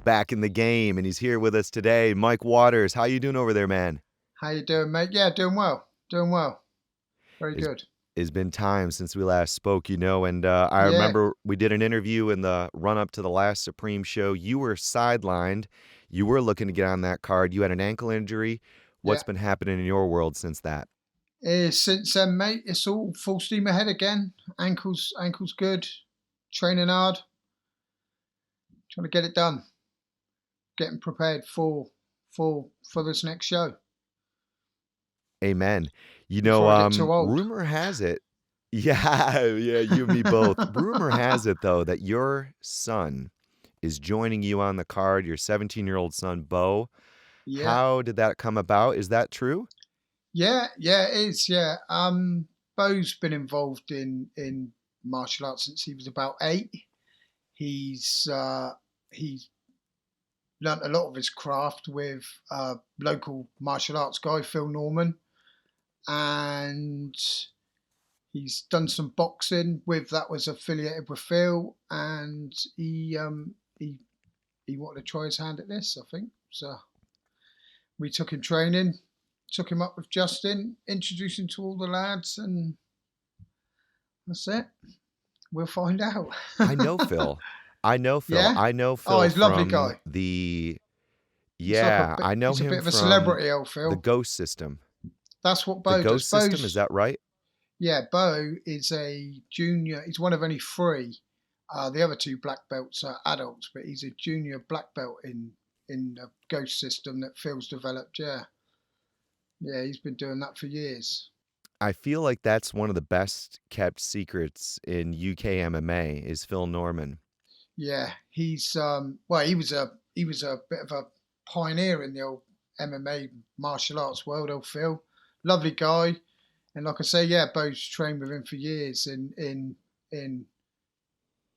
back in the game, and he's here with us today. Mike Waters, how you doing over there, man? How you doing, mate? Yeah, doing well. Doing well. Very It's, good. it's been time since we last spoke, and I Yeah, remember we did an interview in the run-up to the last Supreme show. You were sidelined. You were looking to get on that card. You had an ankle injury. yeah. What's been happening in your world since that? Since then, mate, it's all full steam ahead again. Ankles good. Training hard. Trying to get it done. Getting prepared for this next show Amen. before I get too old. Rumor has it. Yeah, yeah, you and me both. Rumor has it, though, that your son is joining you on the card, your 17-year-old son, Bo. Yeah, How did that come about? Is that true? yeah. It is. Yeah. Bo's been involved in martial arts since he was about 8. He's learnt a lot of his craft with local martial arts guy Phil Norman, and he's done some boxing with that was affiliated with Phil, and he wanted to try his hand at this, I think. So we took him training, took him up with Justin, introduced him to all the lads, and that's it. We'll find out. I know Phil. I know Phil. Yeah. I know Oh, Phil he's a lovely from guy. the He's like a yeah, bit. I know He's a bit him of a from celebrity, old the Phil. Ghost System. That's what The Bo does. Ghost System, is that right? Yeah, Bo is a junior. He's one of only 3. The other 2 black belts are adults, but he's a junior black belt in the Ghost system that Phil's developed. Yeah, yeah, he's been doing that for years. I feel like that's one of the best kept secrets in UK MMA is Phil Norman. Yeah, he's well, he was a bit of a pioneer in the old MMA martial arts world. Old Phil, lovely guy, and like I say, yeah, Bo's trained with him for years, in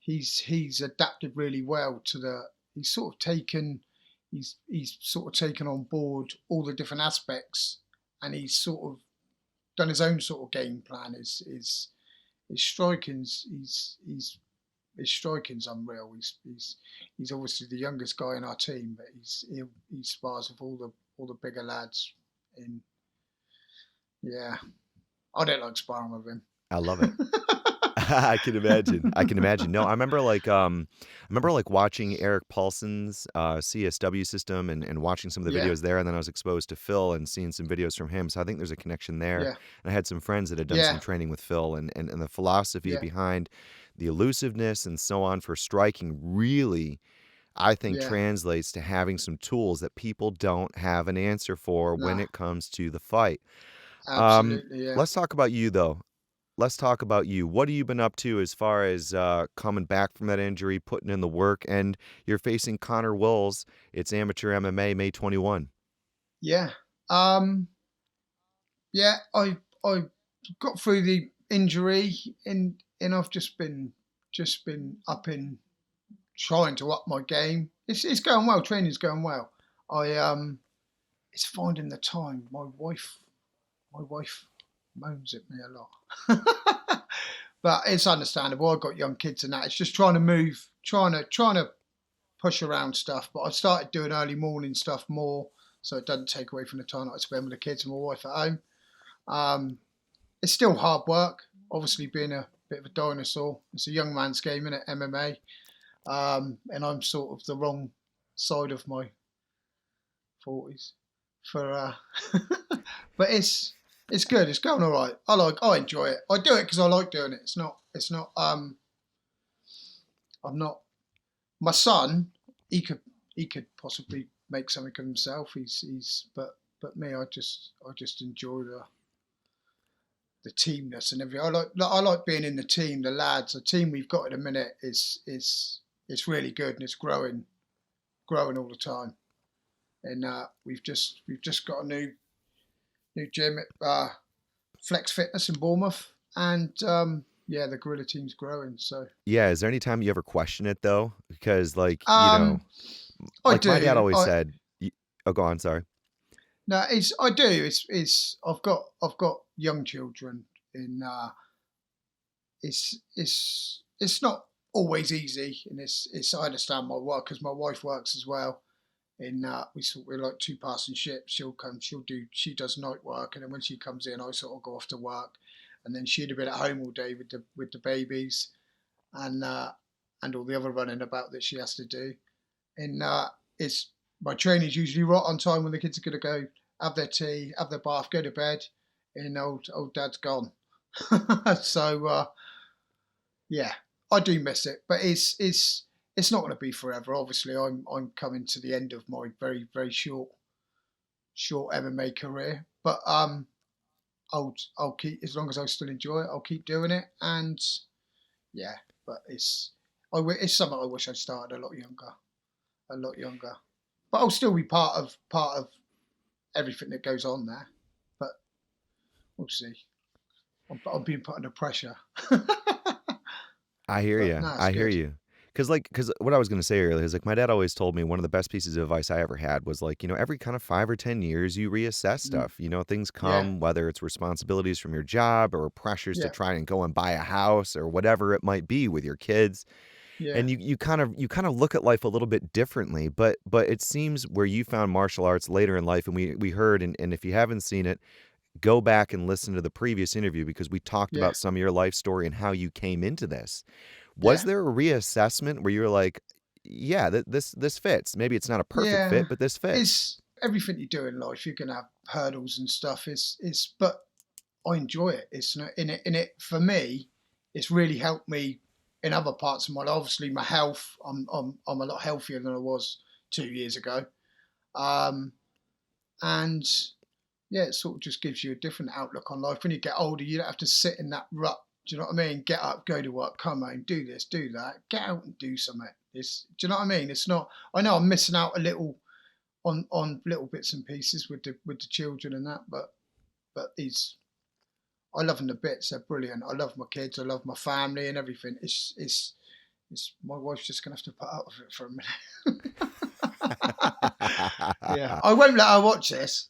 he's adapted really well to the he's sort of taken he's sort of taken on board all the different aspects, and he's sort of done his own sort of game plan. His striking's his striking's unreal. He's obviously the youngest guy in our team, but he spars with all the bigger lads. And yeah, I don't like sparring with him. I love it. I can imagine. I can imagine. No, I remember like watching Eric Paulson's CSW system and watching some of the Yeah, videos there, and then I was exposed to Phil and seeing some videos from him. So I think there's a connection there. yeah, And I had some friends that had done some yeah, training with Phil, and the philosophy yeah, behind the elusiveness and so on for striking really, I think, yeah. translates to having some tools that people don't have an answer for when No, it comes to the fight. Um, absolutely, yeah. let's talk about you though. Let's talk about you. What have you been up to as far as coming back from that injury, putting in the work, and you're facing Connor Wills. It's amateur MMA May 21. Yeah. Um, yeah, I got through the injury, and I've just been up in trying to up my game. It's going well. Training's going well. I it's finding the time. My wife moans at me a lot, but it's understandable. I've got young kids and that. It's just trying to move, trying to push around stuff. But I've started doing early morning stuff more, so it doesn't take away from the time that I spend with the kids and my wife at home. Um, it's still hard work. Obviously, being a bit of a dinosaur, it's a young man's game in it, MMA, and I'm sort of the wrong side of my 40s for. But it's good. It's going all right. I enjoy it. I do it because I like doing it. It's not. I'm not. My son, he could possibly make something of himself. But me, I just enjoy the teamness and everything. I like being in the team. The lads, the team we've got at the minute is it's really good, and it's growing all the time. And we've just got a new gym at Flex Fitness in Bournemouth, and yeah, the Gorilla team's growing. So Yeah, is there any time you ever question it though? Because um, I like my dad do. always I said, oh, go on, sorry. no, it's I do. It's I've got young children in. It's not always easy, and it's I understand my work because my wife works as well. In we're like two passing ships. She does night work, and then when she comes in, I sort of go off to work, and then she'd have been at home all day with the babies and all the other running about that she has to do. And it's my training's usually right on time when the kids are going to go have their tea, have their bath, go to bed, and old dad's gone. So yeah, I do miss it, but it's not going to be forever. Obviously, I'm coming to the end of my very short MMA career, but I'll keep as long as I still enjoy it. I'll keep doing it, and yeah, but it's something I wish I started a lot younger. But I'll still be part of everything that goes on there. But we'll see. I'm being put under pressure. I hear But you. no, it's I hear good. you. Cause what I was gonna say earlier is like my dad always told me one of the best pieces of advice I ever had was like, every kind of 5 or 10 years you reassess Mm. stuff. Things Yeah, come, whether it's responsibilities from your job or pressures to yeah, try and go and buy a house or whatever it might be with your kids. yeah, And you kind of look at life a little bit differently. But it seems where you found martial arts later in life, and we heard, and if you haven't seen it, go back and listen to the previous interview because we talked yeah, about some of your life story and how you came into this. Was yeah, there a reassessment where you were like, "Yeah, this fits. Maybe it's not a perfect yeah. fit, but this fits." It's everything you do in life. You're gonna have hurdles and stuff. But I enjoy it. It's not in it for me. It's really helped me in other parts of my life. Obviously, my health. I'm a lot healthier than I was 2 years ago. Um, and yeah, it sort of just gives you a different outlook on life. When you get older, you don't have to sit in that rut. Do you know what I mean? Get up, go to work, come home, do this, do that. Get out and do something. Do you know what I mean? It's not. I know I'm missing out a little on little bits and pieces with the children and that, but these I love them to bits. They're brilliant. I love my kids. I love my family and everything. It's my wife's just gonna have to put up with it for a minute. Yeah, I won't let her watch this.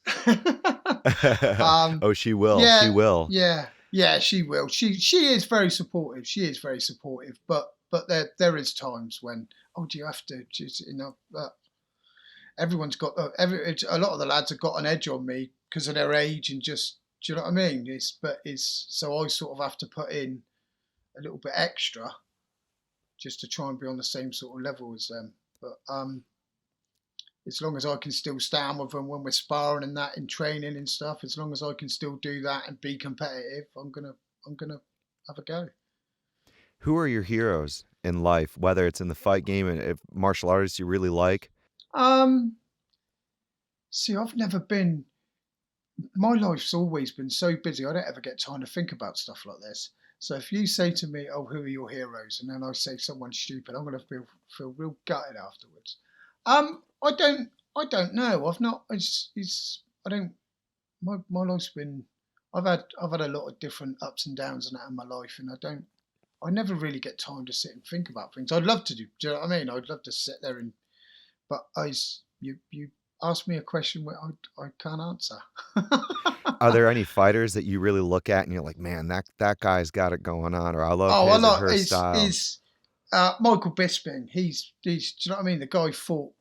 um, Oh, she will. She yeah, will. yeah. She will. She is very supportive. She is very supportive. But there is times when do you have to? Just, everyone's got a lot of the lads have got an edge on me because of their age and just do you know what I mean? It's so I sort of have to put in a little bit extra just to try and be on the same sort of level as them. But as long as I can still stand with them when we're sparring and that in training and stuff, as long as I can still do that and be competitive, I'm gonna have a go. Who are your heroes in life, whether it's in the fight game and if martial artists you really like? Um, see, I've never been. My life's always been so busy. I don't ever get time to think about stuff like this. So if you say to me, "Oh, who are your heroes?" and then I say someone stupid, I'm going to feel real gutted afterwards. I don't know. I've not. It's I don't. My life's been. I've had a lot of different ups and downs and that in my life, and I never really get time to sit and think about things. I'd love to do. Do you know what I mean? I'd love to sit there and. But you asked me a question where I can't answer. Are there any fighters that you really look at and you're like, "Man, that guy's got it going on," or "I love Oh, I his or like her style"? is Michael Bisping. He's. Do you know what I mean? The guy fought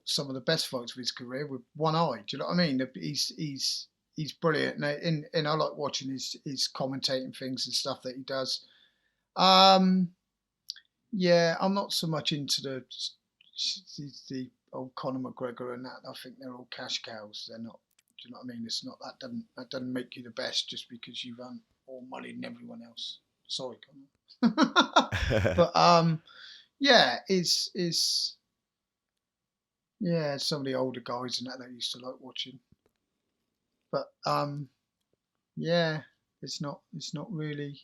some of the best fights of his career with one eye. Do you know what I mean? He's brilliant, and I like watching his commentating things and stuff that he does. Um, yeah, I'm not so much into the old Conor McGregor and that. I think they're all cash cows. They're not. Do you know what I mean? It's not that doesn't make you the best just because you've earned more money than everyone else. Sorry, Conor. But yeah, is yeah, some of the older guys and that I used to like watching. But yeah, it's not really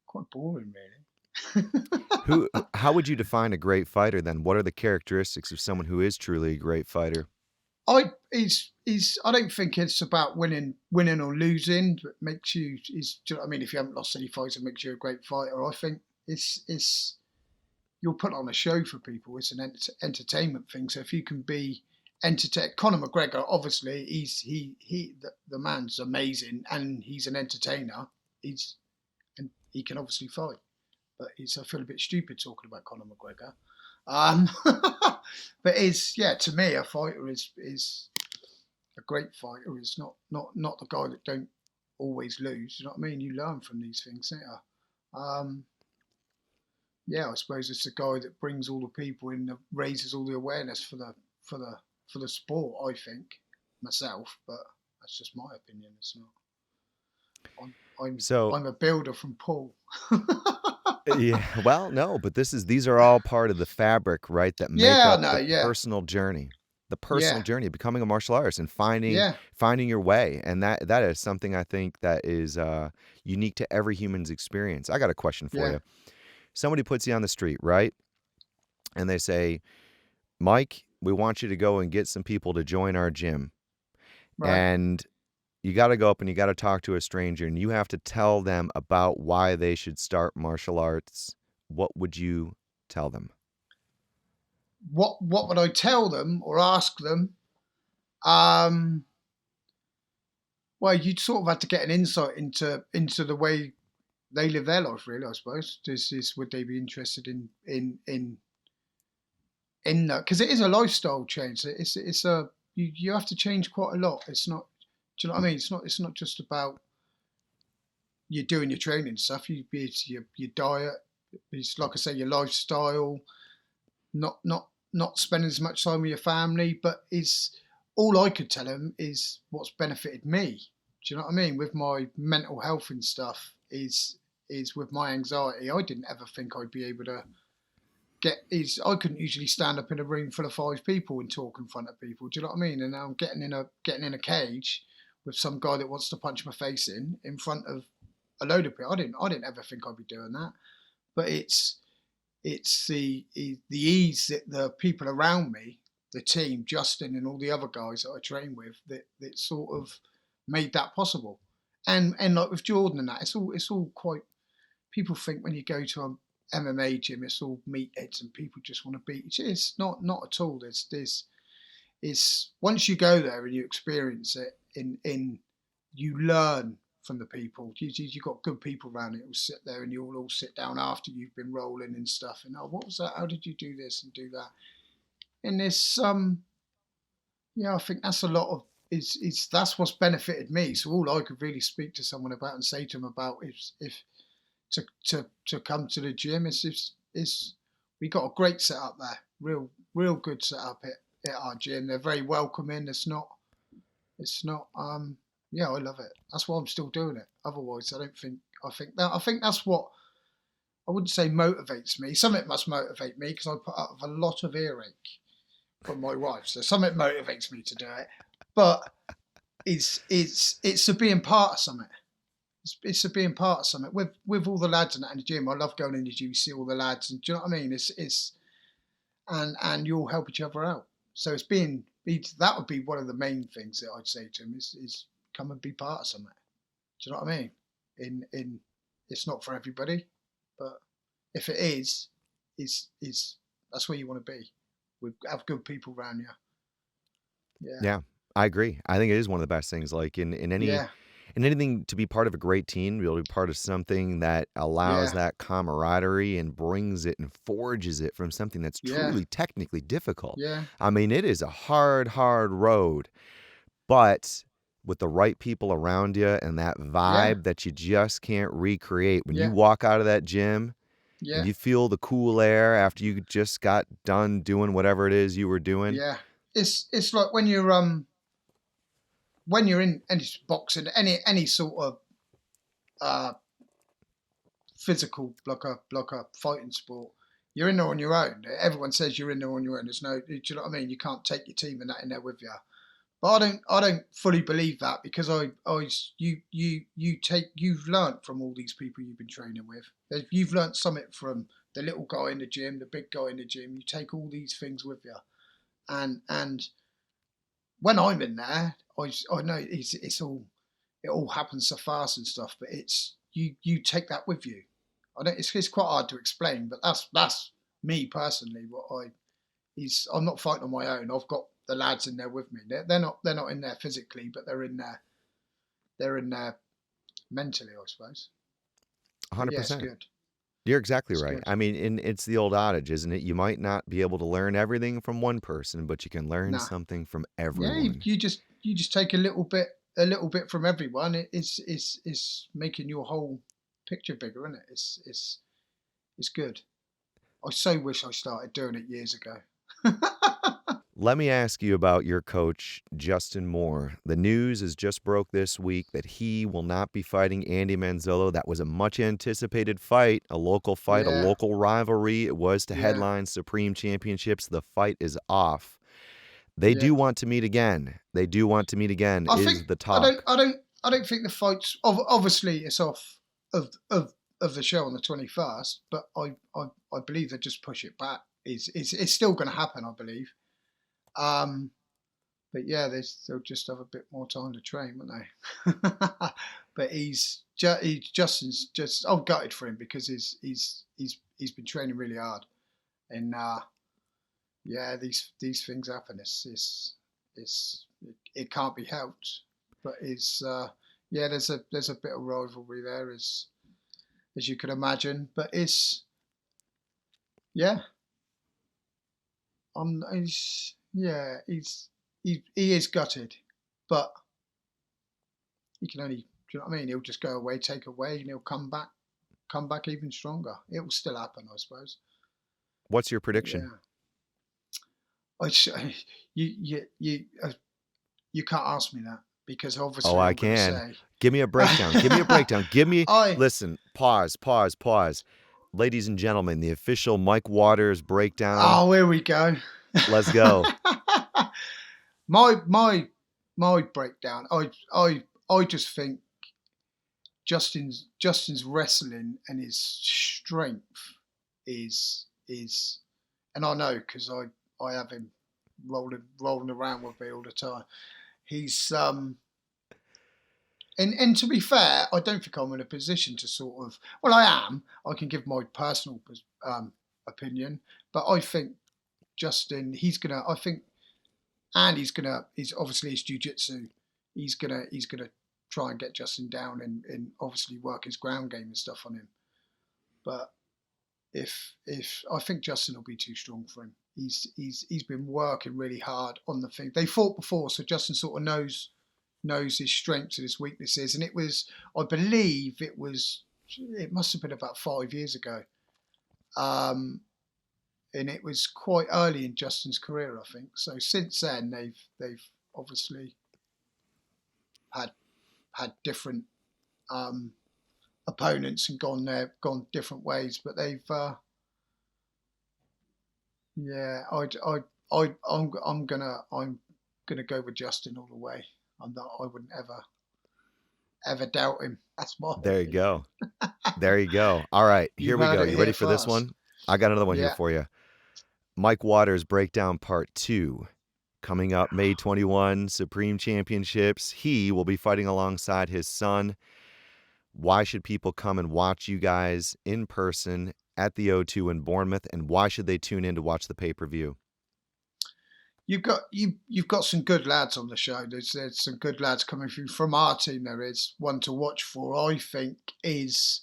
quite boring really. How would you define a great fighter then? What are the characteristics of someone who is truly a great fighter? I don't think it's about winning or losing that makes you is do you know what I mean, if you haven't lost any fights it makes you a great fighter. I think it's you'll put on a show for people. It's an entertainment thing. So if you can be entertain Conor McGregor, obviously the man's amazing and he's an entertainer. He's and he can obviously fight. but I feel a bit stupid talking about Conor McGregor. Um, but to me, a fighter is a great fighter is not the guy that don't always lose. You know what I mean? You learn from these things, don't you? I suppose it's a guy that brings all the people in, raises all the awareness for the for the sport. I think myself, but that's just my opinion. It's not. I'm I'm So I'm a builder from Paul. yeah, well, no, but these are all part of the fabric, right, that make Yeah, up no, the yeah, personal yeah, journey of becoming a martial artist and yeah, finding your way, and that is something I think that is unique to every human's experience. I got a question for yeah, you. Somebody puts you on the street, right, and they say, "Mike, we want you to go and get some people to join our gym," right. and you got to go up and you got to talk to a stranger, and you have to tell them about why they should start martial arts. What would you tell them? What would I tell them or ask them? Um, well, you'd sort of have to get an insight into the way they live their life, really. I suppose is would they be interested in that, because it is a lifestyle change. It's a you have to change quite a lot. It's not. Do you know what I mean? It's not just about you doing your training stuff. It's your diet. It's like I say, your lifestyle. Not spending as much time with your family, but is all I could tell them is what's benefited me. Do you know what I mean? With my mental health and stuff, is with my anxiety. I didn't ever think I'd be able to I couldn't usually stand up in a room full of 5 people and talk in front of people. Do you know what I mean? And now I'm getting in a cage with some guy that wants to punch my face in front of a load of people. I didn't ever think I'd be doing that. But it's the ease that the people around me, the team, Justin and all the other guys that I train with, that sort of made that possible. And like with Jordan and that, it's all quite. People think when you go to a MMA gym, it's all meatheads and people just want to beat each other. It's not at all. There's it's once you go there and you experience it in you learn from the people. You got good people around it who'll sit there and you'll all sit down after you've been rolling and stuff. And what was that? How did you do this and do that? And this I think that's a lot of is that's what's benefited me. So all I could really speak to someone about and say to them about is if to come to the gym is we got a great setup there, real good setup at our gym. They're very welcoming. It's not I love it. That's why I'm still doing it. Otherwise, I think that's what I wouldn't say motivates me. Something must motivate me because I put up with a lot of earache from my wife, so something motivates me to do it. But it's to being part of something. It's to being part of something with all the lads in the gym. I love going in the gym, you see all the lads, and do you know what I mean? It's and you all help each other out. So that would be one of the main things that I'd say to him is come and be part of something. Do you know what I mean? In it's not for everybody, but if it is that's where you want to be. We have good people around you. Yeah, Yeah, I agree. I think it is one of the best things. Like yeah, in anything, to be part of a great team, be able to be part of something that allows yeah, that camaraderie and brings it and forges it from something that's yeah, truly technically difficult. yeah, I mean, it is a hard road, but with the right people around you and that yeah, vibe that you just can't recreate when you yeah, walk out of that gym and yeah, you feel the cool air after you just got done doing whatever it is you were doing. yeah. It's like when you're in any boxing, any sort of uh, physical like a fighting sport, you're in there on your own. Everyone says you're in there on your own. There's no, do you know what I mean? You can't take your team and that in there with you. But I don't fully believe that because you've learnt from all these people you've been training with. You've learnt something from the little guy in the gym, the big guy in the gym. You take all these things with you, and when I'm in there, I know it all happens so fast and stuff, but it's you take that with you. I don't. It's quite hard to explain, but that's me personally. What I'm not fighting on my own. I've got the lads in there with me. They're not in there physically, but they're in there mentally, I suppose. But yeah, it's 100%. good. You're exactly It's right. good. I mean, and it's the old adage, isn't it? You might not be able to learn everything from one person, but you can learn Nah, something from yeah, everyone. you just take a little bit from everyone. It's making your whole picture bigger, isn't it? It's good. I so wish I started doing it years ago. Let me ask you about your coach, Justin Moore. The news has just broke this week that he will not be fighting Andy Manzolo. That was a much anticipated fight, a Yeah, local rivalry. It was to yeah, headline Supreme Championships. The fight is off. They yeah. do want to meet again. They do want to meet again, I think is the I don't talk. I don't I don't think the fight's obviously it's off of of of the show on the 21st, but I believe they just push it back. It's still going to happen, I believe. Um, but yeah, they'll just have a bit more time to train, won't they? But Justin's just I'm gutted for him because he's been training really hard, and yeah, these things happen. It can't be helped. But it's yeah, there's a bit of rivalry there as you could imagine. But it's yeah, he's yeah he is gutted, but he can only, do you know what I mean? He'll just go away, take away, and he'll come back even stronger. It will still happen, I suppose. What's your But prediction? yeah, I you can't ask me that because Oh, obviously I I'm going to can. say Give me a breakdown. Give me a breakdown. Give me, I listen, pause, pause, pause. Ladies and gentlemen, the official Mike Waters breakdown. oh, here we go. Let's go. my my my breakdown. I just think Justin's wrestling and his strength is, and I know because I have him rolling around with me all the time. He's and to be fair, I don't think I'm in a position to sort of. Well, I am. I can give my personal opinion, but I think Justin, he's gonna. I think, and he's gonna. He's obviously his jujitsu. He's gonna try and get Justin down and obviously work his ground game and stuff on him. But if I think Justin will be too strong for him. He's been working really hard on the thing. They fought before, so Justin sort of knows his strengths and his weaknesses. And it was, I believe, it must have been about 5 years ago. And it was quite early in Justin's career, I think. So since then, they've obviously had had different um, opponents and gone different ways. But they've yeah, I'm gonna go with Justin all the way. I wouldn't ever doubt him. That's my There you opinion. go. There you go. All right, You here we heard go. it You ready here for this first. one? I got another one here Yeah. for you. Mike Waters breakdown part 2 coming up May 21, Supreme Championships. He will be fighting alongside his son. Why should people come and watch you guys in person at the O2 in Bournemouth, and why should they tune in to watch the pay-per-view? You've got some good lads on the show. There's some good lads coming through from our team. There is one to watch for. I think is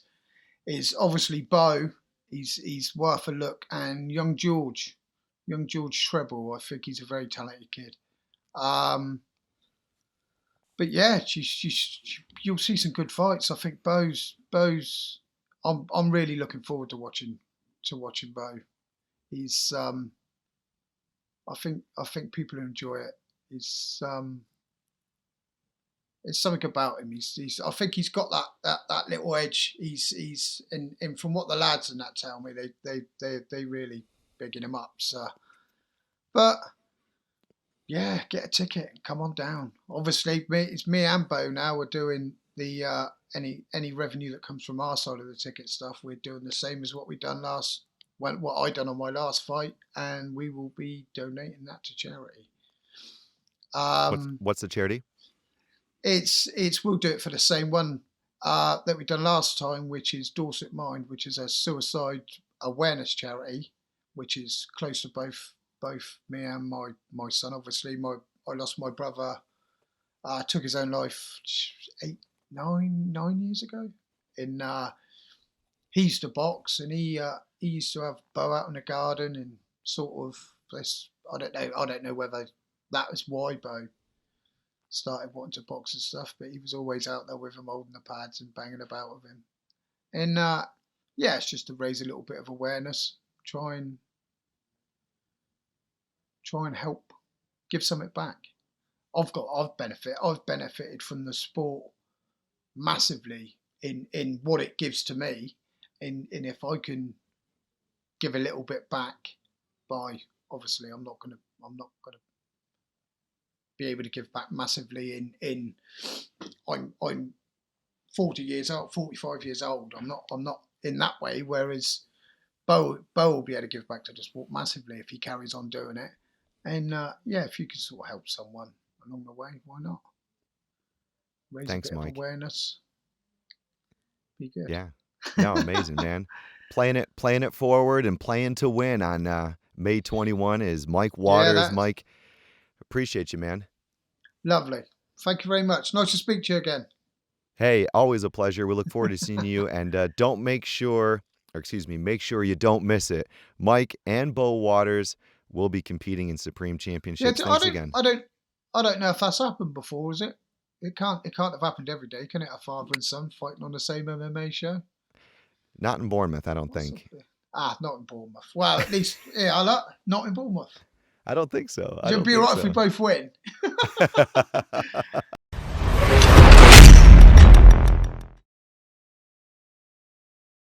obviously Bo. He's worth a look, and young George Treble. I think he's a very talented kid. Um, but yeah, you'll see some good fights. I think Bo's. I'm really looking forward to watching Bo. He's I think people enjoy it. He's There's something about him. I think he's got that little edge. He's and from what the lads and that tell me, they really bigging him up. So, but yeah, get a ticket and come on down. Obviously, it's me and Bo now. We're doing the any revenue that comes from our side of the ticket stuff. We're doing the same as what we done what I done on my last fight, and we will be donating that to charity. What's Um, what's the charity? it's we'll do it for the same one that we done last time, which is Dorset Mind, which is a suicide awareness charity, which is close to both me and my son. Obviously, my I lost my brother, took his own life 9 years ago. In he used to box, and he used to have bow out in the garden, and sort of this. I don't know whether that was why Bo started wanting to box and stuff, but he was always out there with him, holding the pads and banging about with him. And yeah, it's just to raise a little bit of awareness, try and help, give something back. I've benefited from the sport massively in what it gives to me, in if I can give a little bit back by, obviously I'm not gonna be able to give back massively in I'm 40 years old, 45 years old. I'm not in that way. Whereas Bo will be able to give back to the sport massively if he carries on doing it. And yeah, if you can sort of help someone along the way, why not? Raise a Thanks, bit of Mike. awareness, be good. Yeah. No, amazing, man. Playing it forward and playing to win on May 21 is Mike Yeah, Waters. that's Mike, appreciate you, man. lovely. Thank you very much. Nice to speak to you again. Hey, always a pleasure. We look forward to seeing you. And don't make sure, or excuse me, make sure you don't miss it. Mike and Bo Waters will be competing in Supreme Yeah, Championships. Thanks again. I don't know if that's happened before, is it? It can't have happened every day, can it? A father and son fighting on the same MMA show. Not in Bournemouth, I don't What's up think. there? Ah, not in Bournemouth. Well, at least yeah, not in Bournemouth. I don't think so. I It'd don't be think alright if we so. both win.